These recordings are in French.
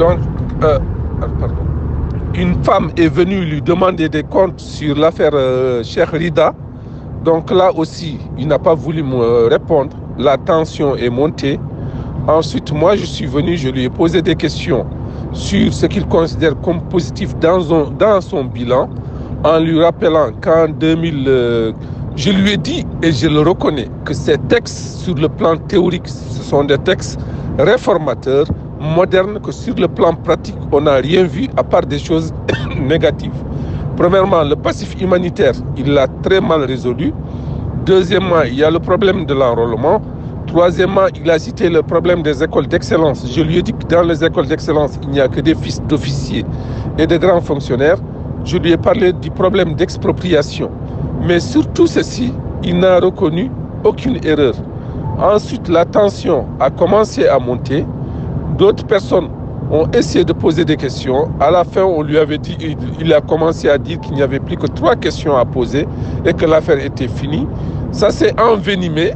Donc, pardon. Une femme est venue lui demander des comptes sur l'affaire Cheikh Rida. Donc là aussi, il n'a pas voulu me répondre. La tension est montée. Ensuite, moi, je suis venu, je lui ai posé des questions sur ce qu'il considère comme positif dans son bilan, en lui rappelant qu'en 2000, je lui ai dit, et je le reconnais, que ces textes sur le plan théorique, ce sont des textes réformateurs, modernes, que sur le plan pratique, on n'a rien vu à part des choses négatives. Premièrement, le passif humanitaire, il l'a très mal résolu. Deuxièmement, il y a le problème de l'enrôlement. Troisièmement, il a cité le problème des écoles d'excellence. Je lui ai dit que dans les écoles d'excellence, il n'y a que des fils d'officiers et de grands fonctionnaires. Je lui ai parlé du problème d'expropriation. Mais sur tout ceci, il n'a reconnu aucune erreur. Ensuite, la tension a commencé à monter. D'autres personnes ont essayé de poser des questions. À la fin, on lui avait dit, il a commencé à dire qu'il n'y avait plus que 3 questions à poser et que l'affaire était finie. Ça s'est envenimé.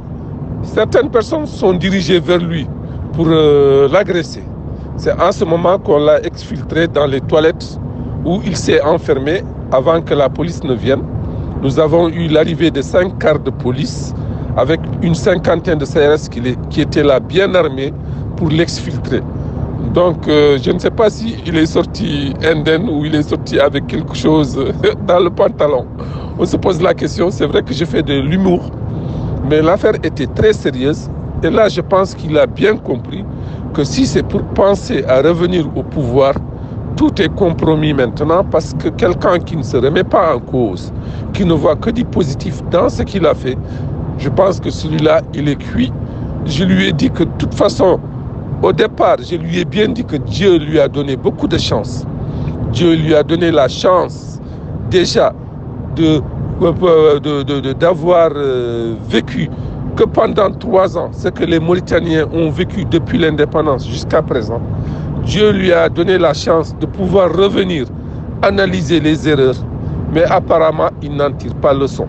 Certaines personnes sont dirigées vers lui pour l'agresser. C'est en ce moment qu'on l'a exfiltré dans les toilettes où il s'est enfermé avant que la police ne vienne. Nous avons eu l'arrivée de 5 cars de police avec une cinquantaine de CRS qui étaient là bien armés pour l'exfiltrer. Donc je ne sais pas s'il est sorti indemne ou il est sorti avec quelque chose dans le pantalon. On se pose la question, c'est vrai que je fais de l'humour, mais l'affaire était très sérieuse. Et là, je pense qu'il a bien compris que si c'est pour penser à revenir au pouvoir, tout est compromis maintenant parce que quelqu'un qui ne se remet pas en cause, qui ne voit que du positif dans ce qu'il a fait, je pense que celui-là, il est cuit. Je lui ai dit que de toute façon, au départ, je lui ai bien dit que Dieu lui a donné beaucoup de chance. Dieu lui a donné la chance déjà d'avoir vécu que pendant 3 ans, ce que les Mauritaniens ont vécu depuis l'indépendance jusqu'à présent. Dieu lui a donné la chance de pouvoir revenir analyser les erreurs, mais apparemment, il n'en tire pas leçon.